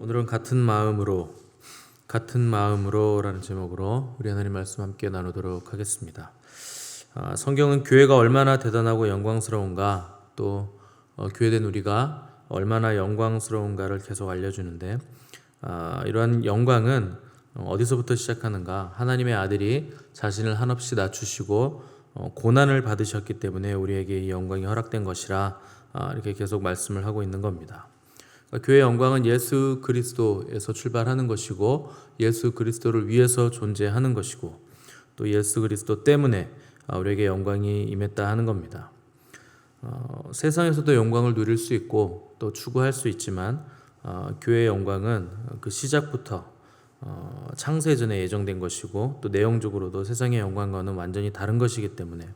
오늘은 같은 마음으로라는 제목으로 우리 하나님 말씀 함께 나누도록 하겠습니다. 성경은 교회가 얼마나 대단하고 영광스러운가, 또 교회된 우리가 얼마나 영광스러운가를 계속 알려주는데, 이러한 영광은 어디서부터 시작하는가? 하나님의 아들이 자신을 한없이 낮추시고 고난을 받으셨기 때문에 우리에게 이 영광이 허락된 것이라, 이렇게 계속 말씀을 하고 있는 겁니다. 교회의 영광은 예수 그리스도에서 출발하는 것이고, 예수 그리스도를 위해서 존재하는 것이고, 또 예수 그리스도 때문에 우리에게 영광이 임했다 하는 겁니다. 세상에서도 영광을 누릴 수 있고 또 추구할 수 있지만, 교회의 영광은 그 시작부터 창세전에 예정된 것이고, 또 내용적으로도 세상의 영광과는 완전히 다른 것이기 때문에,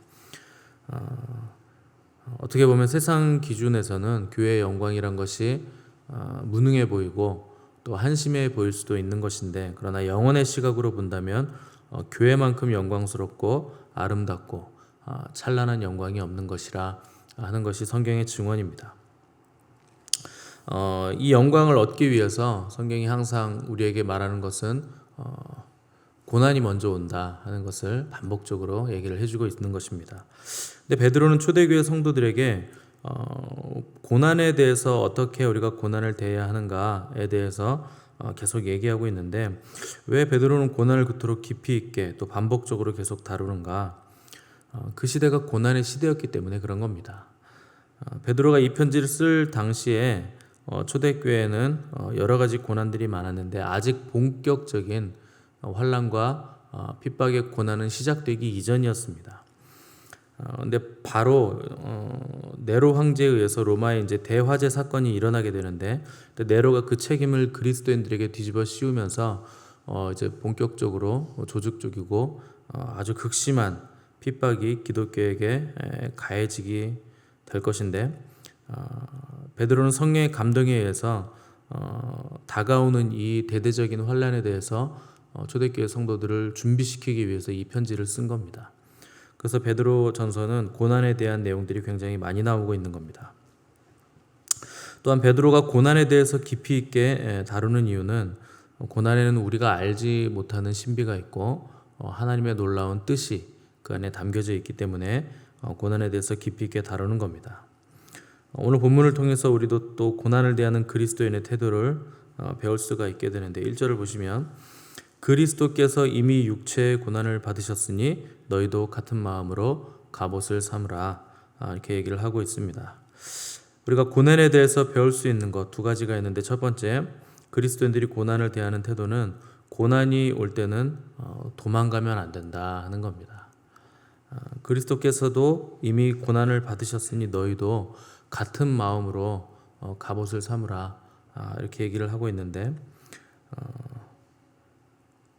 어떻게 보면 세상 기준에서는 교회의 영광이란 것이 무능해 보이고 또 한심해 보일 수도 있는 것인데, 그러나 영혼의 시각으로 본다면 교회만큼 영광스럽고 아름답고 찬란한 영광이 없는 것이라 하는 것이 성경의 증언입니다. 이 영광을 얻기 위해서 성경이 항상 우리에게 말하는 것은 고난이 먼저 온다 하는 것을 반복적으로 얘기를 해주고 있는 것입니다. 근데 베드로는 초대교회 성도들에게 고난에 대해서 어떻게 우리가 고난을 대해야 하는가에 대해서 계속 얘기하고 있는데, 왜 베드로는 고난을 그토록 깊이 있게 또 반복적으로 계속 다루는가? 그 시대가 고난의 시대였기 때문에 그런 겁니다. 베드로가 이 편지를 쓸 당시에 초대교회는 여러 가지 고난들이 많았는데, 아직 본격적인 환난과 핍박의 고난은 시작되기 이전이었습니다. 근데 바로 네로 황제에 의해서 로마에 이제 대화재 사건이 일어나게 되는데, 네로가 그 책임을 그리스도인들에게 뒤집어 씌우면서 이제 본격적으로 조직적이고 아주 극심한 핍박이 기독교에게 가해지게 될 것인데, 베드로는 성령의 감동에 의해서 다가오는 이 대대적인 환난에 대해서 초대교회 성도들을 준비시키기 위해서 이 편지를 쓴 겁니다. 그래서 베드로 전서는 고난에 대한 내용들이 굉장히 많이 나오고 있는 겁니다. 또한 베드로가 고난에 대해서 깊이 있게 다루는 이유는, 고난에는 우리가 알지 못하는 신비가 있고 하나님의 놀라운 뜻이 그 안에 담겨져 있기 때문에 고난에 대해서 깊이 있게 다루는 겁니다. 오늘 본문을 통해서 우리도 또 고난을 대하는 그리스도인의 태도를 배울 수가 있게 되는데, 1절을 보시면 그리스도께서 이미 육체의 고난을 받으셨으니 너희도 같은 마음으로 갑옷을 삼으라, 이렇게 얘기를 하고 있습니다. 우리가 고난에 대해서 배울 수 있는 것 두 가지가 있는데, 첫 번째, 그리스도인들이 고난을 대하는 태도는 고난이 올 때는 도망가면 안 된다 하는 겁니다. 그리스도께서도 이미 고난을 받으셨으니 너희도 같은 마음으로 갑옷을 삼으라, 이렇게 얘기를 하고 있는데,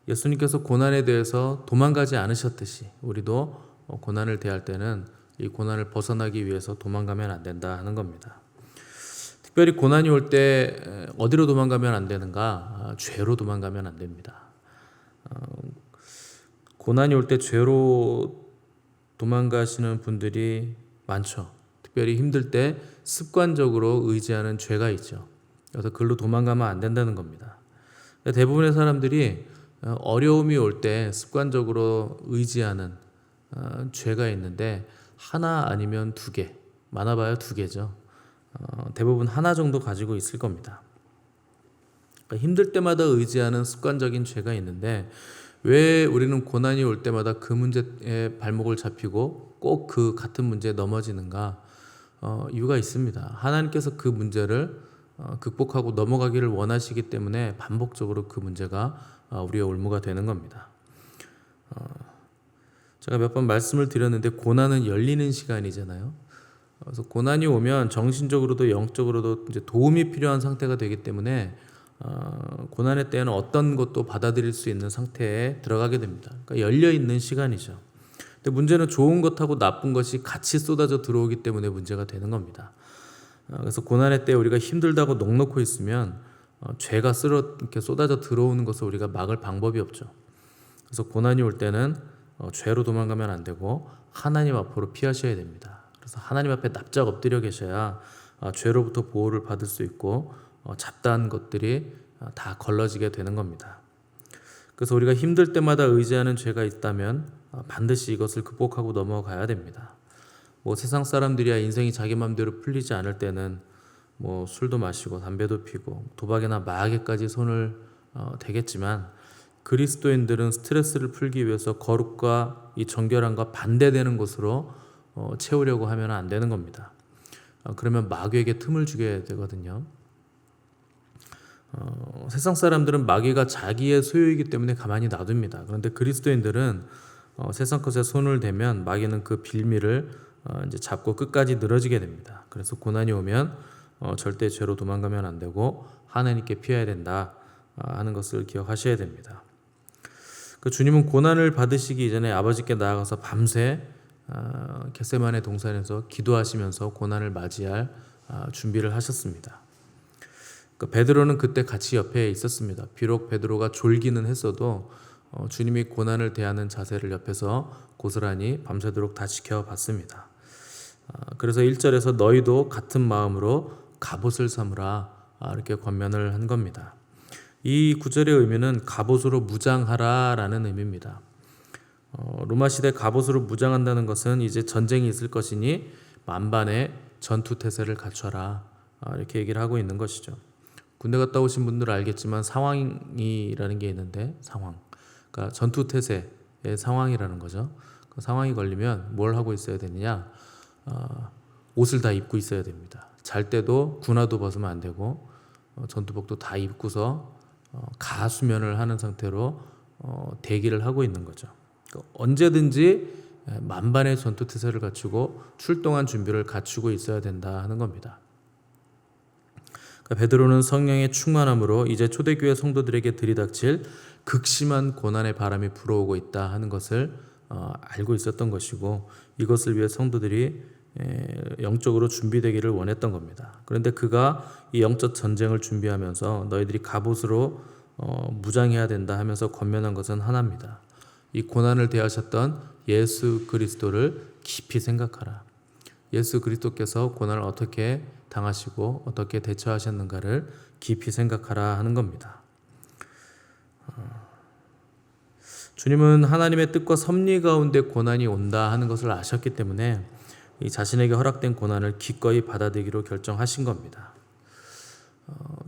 예수님께서 고난에 대해서 도망가지 않으셨듯이 우리도 고난을 대할 때는 이 고난을 벗어나기 위해서 도망가면 안 된다 하는 겁니다. 특별히 고난이 올 때 어디로 도망가면 안 되는가? 죄로 도망가면 안 됩니다. 고난이 올 때 죄로 도망가시는 분들이 많죠. 특별히 힘들 때 습관적으로 의지하는 죄가 있죠. 그래서 그걸로 도망가면 안 된다는 겁니다. 대부분의 사람들이 어려움이 올 때 습관적으로 의지하는 죄가 있는데, 하나 아니면 두 개, 많아봐야 두 개죠. 대부분 하나 정도 가지고 있을 겁니다. 그러니까 힘들 때마다 의지하는 습관적인 죄가 있는데, 왜 우리는 고난이 올 때마다 그 문제에 발목을 잡히고 꼭 그 같은 문제에 넘어지는가? 이유가 있습니다. 하나님께서 그 문제를 극복하고 넘어가기를 원하시기 때문에 반복적으로 그 문제가 우리의 올무가 되는 겁니다. 제가 몇 번 말씀을 드렸는데, 고난은 열리는 시간이잖아요. 그래서 고난이 오면 정신적으로도 영적으로도 이제 도움이 필요한 상태가 되기 때문에 고난의 때에는 어떤 것도 받아들일 수 있는 상태에 들어가게 됩니다. 그러니까 열려 있는 시간이죠. 근데 문제는 좋은 것하고 나쁜 것이 같이 쏟아져 들어오기 때문에 문제가 되는 겁니다. 그래서 고난의 때 우리가 힘들다고 넋놓고 있으면 죄가 이렇게 쏟아져 들어오는 것을 우리가 막을 방법이 없죠. 그래서 고난이 올 때는 죄로 도망가면 안 되고 하나님 앞으로 피하셔야 됩니다. 그래서 하나님 앞에 납작 엎드려 계셔야 죄로부터 보호를 받을 수 있고 잡다한 것들이 다 걸러지게 되는 겁니다. 그래서 우리가 힘들 때마다 의지하는 죄가 있다면 반드시 이것을 극복하고 넘어가야 됩니다. 세상 사람들이야 인생이 자기 마음대로 풀리지 않을 때는 술도 마시고 담배도 피고 도박이나 마약에까지 손을 대겠지만, 그리스도인들은 스트레스를 풀기 위해서 거룩과 이 정결함과 반대되는 것으로 채우려고 하면 안 되는 겁니다. 그러면 마귀에게 틈을 주게 되거든요. 세상 사람들은 마귀가 자기의 소유이기 때문에 가만히 놔둡니다. 그런데 그리스도인들은 세상 것에 손을 대면 마귀는 그 빌미를 이제 잡고 끝까지 늘어지게 됩니다. 그래서 고난이 오면 절대 죄로 도망가면 안 되고 하나님께 피해야 된다 하는 것을 기억하셔야 됩니다. 그 주님은 고난을 받으시기 이전에 아버지께 나아가서 밤새 겟세마네 동산에서 기도하시면서 고난을 맞이할 준비를 하셨습니다. 베드로는 그때 같이 옆에 있었습니다. 비록 베드로가 졸기는 했어도 주님이 고난을 대하는 자세를 옆에서 고스란히 밤새도록 다 지켜봤습니다. 그래서 1절에서 너희도 같은 마음으로 갑옷을 삼으라 이렇게 권면을 한 겁니다. 이 구절의 의미는 갑옷으로 무장하라 라는 의미입니다. 로마 시대 갑옷으로 무장한다는 것은 이제 전쟁이 있을 것이니 만반의 전투 태세를 갖춰라 이렇게 얘기를 하고 있는 것이죠. 군대 갔다 오신 분들은 알겠지만 상황이라는 게 있는데, 상황, 그러니까 전투 태세의 상황이라는 거죠. 그 상황이 걸리면 뭘 하고 있어야 되느냐, 옷을 다 입고 있어야 됩니다. 잘 때도 군화도 벗으면 안 되고 전투복도 다 입고서 가수면을 하는 상태로 대기를 하고 있는 거죠. 언제든지 만반의 전투 태세를 갖추고 출동한 준비를 갖추고 있어야 된다 하는 겁니다. 베드로는 성령의 충만함으로 이제 초대교회 성도들에게 들이닥칠 극심한 고난의 바람이 불어오고 있다 하는 것을 알고 있었던 것이고, 이것을 위해 성도들이 영적으로 준비되기를 원했던 겁니다. 그런데 그가 이 영적 전쟁을 준비하면서 너희들이 갑옷으로 무장해야 된다 하면서 권면한 것은 하나입니다. 이 고난을 대하셨던 예수 그리스도를 깊이 생각하라. 예수 그리스도께서 고난을 어떻게 당하시고 어떻게 대처하셨는가를 깊이 생각하라 하는 겁니다. 주님은 하나님의 뜻과 섭리 가운데 고난이 온다 하는 것을 아셨기 때문에 이 자신에게 허락된 고난을 기꺼이 받아들이기로 결정하신 겁니다.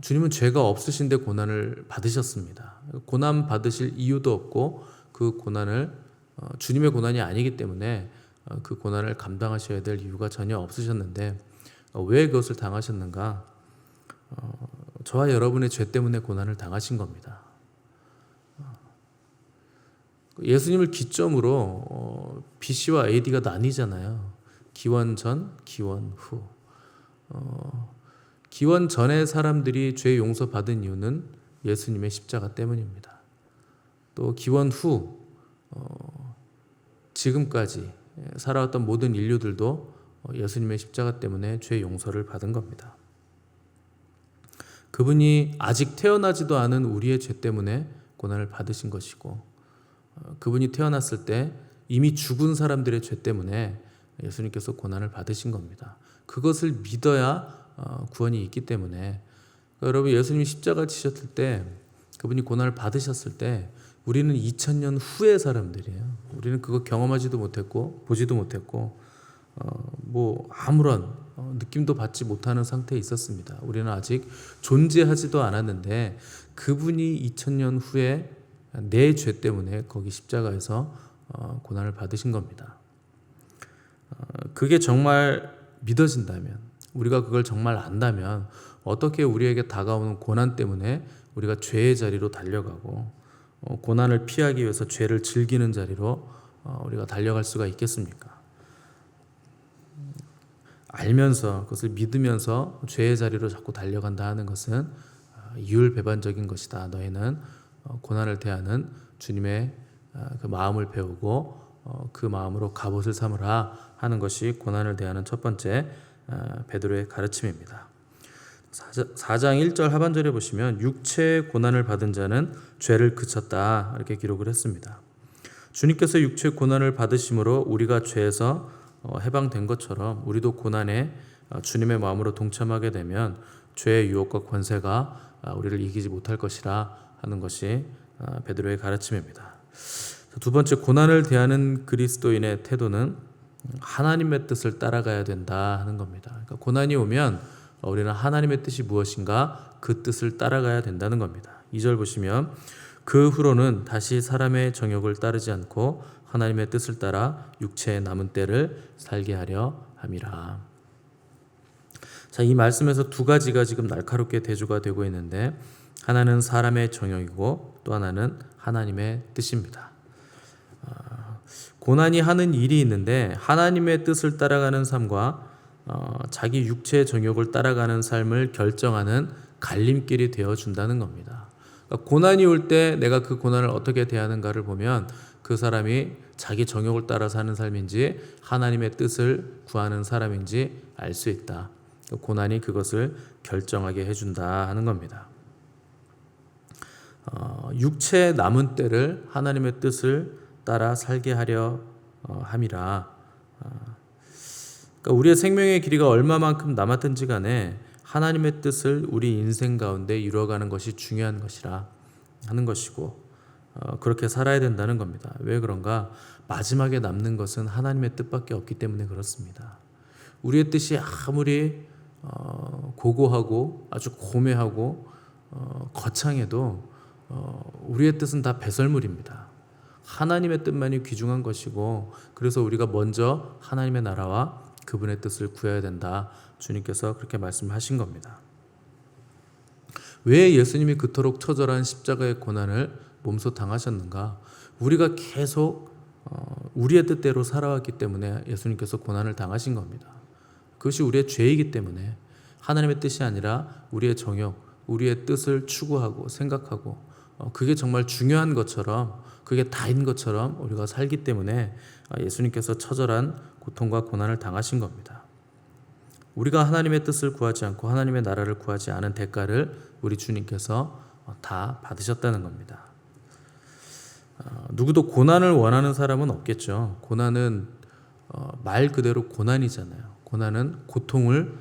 주님은 죄가 없으신데 고난을 받으셨습니다. 고난 받으실 이유도 없고 그 고난을 주님의 고난이 아니기 때문에 그 고난을 감당하셔야 될 이유가 전혀 없으셨는데 왜 그것을 당하셨는가? 저와 여러분의 죄 때문에 고난을 당하신 겁니다. 예수님을 기점으로 BC와 AD가 나뉘잖아요. 기원 전, 기원 후. 기원 전의 사람들이 죄 용서받은 이유는 예수님의 십자가 때문입니다. 또 기원 후 지금까지 살아왔던 모든 인류들도 예수님의 십자가 때문에 죄 용서를 받은 겁니다. 그분이 아직 태어나지도 않은 우리의 죄 때문에 고난을 받으신 것이고, 그분이 태어났을 때 이미 죽은 사람들의 죄 때문에 예수님께서 고난을 받으신 겁니다. 그것을 믿어야 구원이 있기 때문에, 여러분, 예수님이 십자가 지셨을 때, 그분이 고난을 받으셨을 때 우리는 2000년 후의 사람들이에요. 우리는 그거 경험하지도 못했고 보지도 못했고 아무런 느낌도 받지 못하는 상태에 있었습니다. 우리는 아직 존재하지도 않았는데 그분이 2000년 후에 내 죄 때문에 거기 십자가에서 고난을 받으신 겁니다. 그게 정말 믿어진다면, 우리가 그걸 정말 안다면 어떻게 우리에게 다가오는 고난 때문에 우리가 죄의 자리로 달려가고 고난을 피하기 위해서 죄를 즐기는 자리로 우리가 달려갈 수가 있겠습니까? 알면서, 그것을 믿으면서 죄의 자리로 자꾸 달려간다 하는 것은 이율배반적인 것이다. 너희는 고난을 대하는 주님의 그 마음을 배우고 그 마음으로 갑옷을 삼으라 하는 것이 고난을 대하는 첫 번째 베드로의 가르침입니다. 4장 1절 하반절에 보시면 육체의 고난을 받은 자는 죄를 그쳤다 이렇게 기록을 했습니다. 주님께서 육체의 고난을 받으심으로 우리가 죄에서 해방된 것처럼 우리도 고난에 주님의 마음으로 동참하게 되면 죄의 유혹과 권세가 우리를 이기지 못할 것이라 하는 것이 베드로의 가르침입니다. 두 번째, 고난을 대하는 그리스도인의 태도는 하나님의 뜻을 따라가야 된다 하는 겁니다. 그러니까 고난이 오면 우리는 하나님의 뜻이 무엇인가 그 뜻을 따라가야 된다는 겁니다. 2절 보시면 그 후로는 다시 사람의 정욕을 따르지 않고 하나님의 뜻을 따라 육체의 남은 때를 살게 하려 함이라. 자, 이 말씀에서 두 가지가 지금 날카롭게 대조가 되고 있는데, 하나는 사람의 정욕이고 또 하나는 하나님의 뜻입니다. 고난이 하는 일이 있는데 하나님의 뜻을 따라가는 삶과 자기 육체의 정욕을 따라가는 삶을 결정하는 갈림길이 되어준다는 겁니다. 그러니까 고난이 올 때 내가 그 고난을 어떻게 대하는가를 보면 그 사람이 자기 정욕을 따라 사는 삶인지 하나님의 뜻을 구하는 사람인지 알 수 있다. 고난이 그것을 결정하게 해준다 하는 겁니다. 육체의 남은 때를 하나님의 뜻을 따라 살게 하려 함이라. 그러니까 우리의 생명의 길이가 얼마만큼 남았든지 간에 하나님의 뜻을 우리 인생 가운데 이루어가는 것이 중요한 것이라 하는 것이고, 그렇게 살아야 된다는 겁니다. 왜 그런가? 마지막에 남는 것은 하나님의 뜻밖에 없기 때문에 그렇습니다. 우리의 뜻이 아무리 고고하고 아주 고매하고 거창해도 우리의 뜻은 다 배설물입니다. 하나님의 뜻만이 귀중한 것이고, 그래서 우리가 먼저 하나님의 나라와 그분의 뜻을 구해야 된다. 주님께서 그렇게 말씀하신 겁니다. 왜 예수님이 그토록 처절한 십자가의 고난을 몸소 당하셨는가? 우리가 계속 우리의 뜻대로 살아왔기 때문에 예수님께서 고난을 당하신 겁니다. 그것이 우리의 죄이기 때문에 하나님의 뜻이 아니라 우리의 정욕, 우리의 뜻을 추구하고 생각하고 그게 정말 중요한 것처럼, 그게 다인 것처럼 우리가 살기 때문에 예수님께서 처절한 고통과 고난을 당하신 겁니다. 우리가 하나님의 뜻을 구하지 않고 하나님의 나라를 구하지 않은 대가를 우리 주님께서 다 받으셨다는 겁니다. 누구도 고난을 원하는 사람은 없겠죠. 고난은 말 그대로 고난이잖아요. 고난은 고통을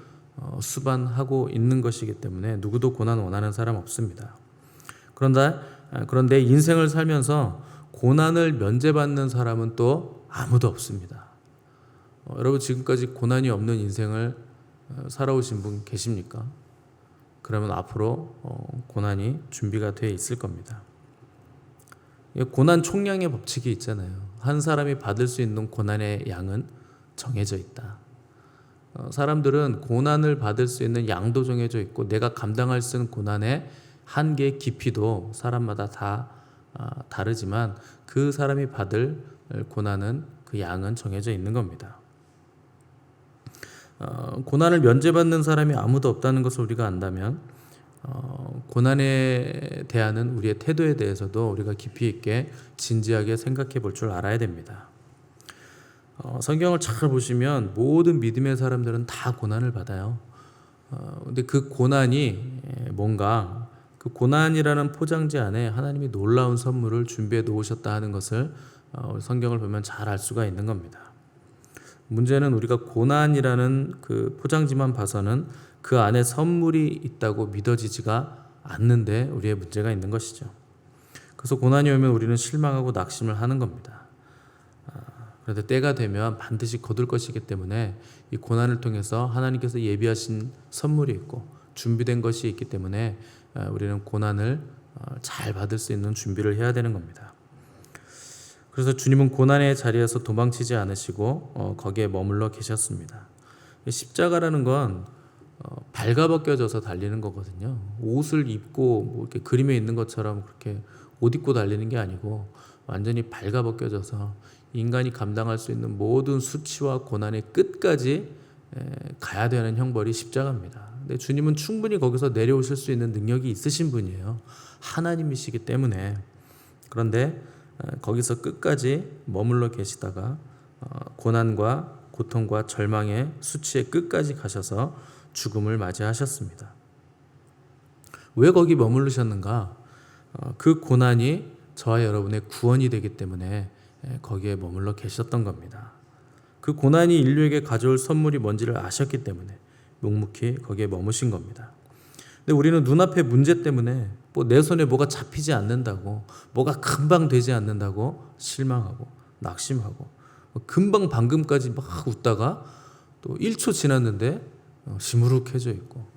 수반하고 있는 것이기 때문에 누구도 고난 원하는 사람 없습니다. 그런데 인생을 살면서 고난을 면제받는 사람은 또 아무도 없습니다. 여러분, 지금까지 고난이 없는 인생을 살아오신 분 계십니까? 그러면 앞으로 고난이 준비가 되어 있을 겁니다. 고난 총량의 법칙이 있잖아요. 한 사람이 받을 수 있는 고난의 양은 정해져 있다. 사람들은 고난을 받을 수 있는 양도 정해져 있고 내가 감당할 수 있는 고난의 한계의 깊이도 사람마다 다 다르지만 그 사람이 받을 고난은 그 양은 정해져 있는 겁니다. 고난을 면제받는 사람이 아무도 없다는 것을 우리가 안다면 고난에 대하는 우리의 태도에 대해서도 우리가 깊이 있게 진지하게 생각해 볼 줄 알아야 됩니다. 성경을 잘 보시면 모든 믿음의 사람들은 다 고난을 받아요. 근데 그 고난이 뭔가, 그 고난이라는 포장지 안에 하나님이 놀라운 선물을 준비해 놓으셨다 하는 것을 성경을 보면 잘 알 수가 있는 겁니다. 문제는 우리가 고난이라는 그 포장지만 봐서는 그 안에 선물이 있다고 믿어지지가 않는데 우리의 문제가 있는 것이죠. 그래서 고난이 오면 우리는 실망하고 낙심을 하는 겁니다. 그런데 때가 되면 반드시 거둘 것이기 때문에 이 고난을 통해서 하나님께서 예비하신 선물이 있고 준비된 것이 있기 때문에 우리는 고난을 잘 받을 수 있는 준비를 해야 되는 겁니다. 그래서 주님은 고난의 자리에서 도망치지 않으시고 거기에 머물러 계셨습니다. 십자가라는 건 발가벗겨져서 달리는 거거든요. 옷을 입고 뭐 이렇게 그림에 있는 것처럼 그렇게 옷 입고 달리는 게 아니고 완전히 발가벗겨져서 인간이 감당할 수 있는 모든 수치와 고난의 끝까지 가야 되는 형벌이 십자가입니다. 근데 주님은 충분히 거기서 내려오실 수 있는 능력이 있으신 분이에요. 하나님이시기 때문에. 그런데 거기서 끝까지 머물러 계시다가 고난과 고통과 절망의 수치의 끝까지 가셔서 죽음을 맞이하셨습니다. 왜 거기 머무르셨는가? 그 고난이 저와 여러분의 구원이 되기 때문에 거기에 머물러 계셨던 겁니다. 그 고난이 인류에게 가져올 선물이 뭔지를 아셨기 때문에 묵묵히 거기에 머무신 겁니다. 근데 우리는 눈앞의 문제 때문에 뭐 내 손에 뭐가 잡히지 않는다고, 뭐가 금방 되지 않는다고 실망하고 낙심하고, 금방 방금까지 막 웃다가 또 1초 지났는데 시무룩해져 있고,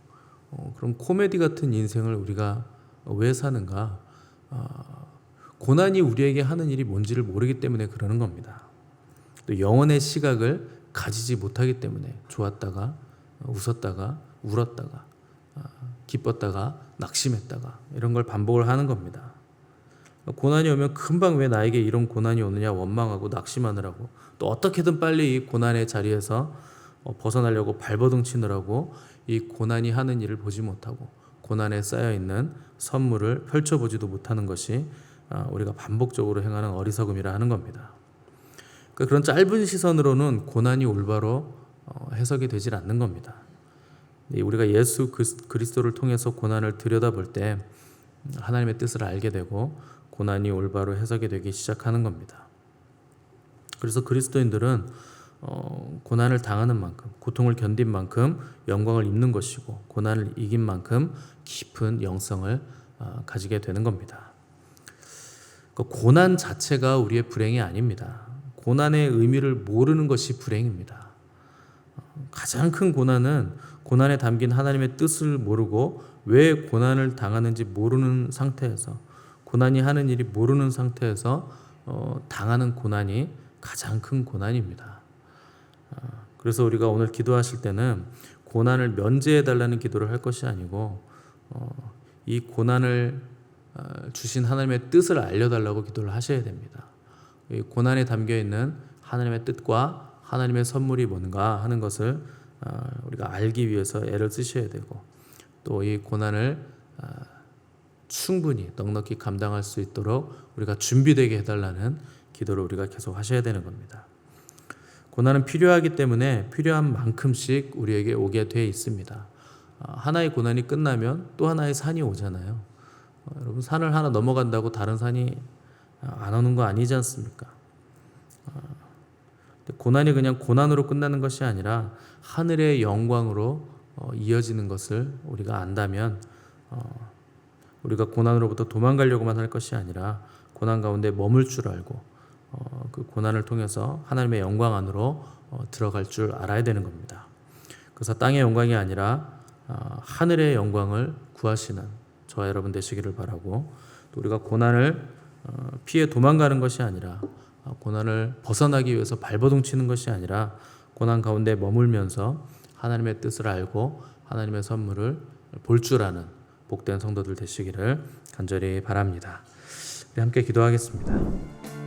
그럼 코미디 같은 인생을 우리가 왜 사는가? 고난이 우리에게 하는 일이 뭔지를 모르기 때문에 그러는 겁니다. 또 영혼의 시각을 가지지 못하기 때문에 좋았다가 웃었다가 울었다가 기뻤다가 낙심했다가 이런 걸 반복을 하는 겁니다. 고난이 오면 금방 왜 나에게 이런 고난이 오느냐 원망하고 낙심하느라고, 또 어떻게든 빨리 이 고난의 자리에서 벗어나려고 발버둥 치느라고 이 고난이 하는 일을 보지 못하고 고난에 쌓여있는 선물을 펼쳐보지도 못하는 것이 우리가 반복적으로 행하는 어리석음이라 하는 겁니다. 그런 짧은 시선으로는 고난이 올바로 해석이 되질 않는 겁니다. 우리가 예수 그리스도를 통해서 고난을 들여다볼 때 하나님의 뜻을 알게 되고 고난이 올바로 해석이 되기 시작하는 겁니다. 그래서 그리스도인들은 고난을 당하는 만큼, 고통을 견딘 만큼 영광을 입는 것이고, 고난을 이긴 만큼 깊은 영성을 가지게 되는 겁니다. 고난 자체가 우리의 불행이 아닙니다. 고난의 의미를 모르는 것이 불행입니다. 가장 큰 고난은 고난에 담긴 하나님의 뜻을 모르고 왜 고난을 당하는지 모르는 상태에서, 고난이 하는 일이 모르는 상태에서 당하는 고난이 가장 큰 고난입니다. 그래서 우리가 오늘 기도하실 때는 고난을 면제해 달라는 기도를 할 것이 아니고 이 고난을 주신 하나님의 뜻을 알려달라고 기도를 하셔야 됩니다. 이 고난에 담겨있는 하나님의 뜻과 하나님의 선물이 뭔가 하는 것을 우리가 알기 위해서 애를 쓰셔야 되고, 또 이 고난을 충분히 넉넉히 감당할 수 있도록 우리가 준비되게 해달라는 기도를 우리가 계속 하셔야 되는 겁니다. 고난은 필요하기 때문에 필요한 만큼씩 우리에게 오게 돼 있습니다. 하나의 고난이 끝나면 또 하나의 산이 오잖아요. 여러분, 산을 하나 넘어간다고 다른 산이 안 오는 거 아니지 않습니까? 고난이 그냥 고난으로 끝나는 것이 아니라 하늘의 영광으로 이어지는 것을 우리가 안다면 우리가 고난으로부터 도망가려고만 할 것이 아니라 고난 가운데 머물 줄 알고 그 고난을 통해서 하나님의 영광 안으로 들어갈 줄 알아야 되는 겁니다. 그래서 땅의 영광이 아니라 하늘의 영광을 구하시는 저와 여러분 되시기를 바라고, 또 우리가 고난을 피해 도망가는 것이 아니라 고난을 벗어나기 위해서 발버둥 치는 것이 아니라 고난 가운데 머물면서 하나님의 뜻을 알고 하나님의 선물을 볼 줄 아는 복된 성도들 되시기를 간절히 바랍니다. 우리 함께 기도하겠습니다.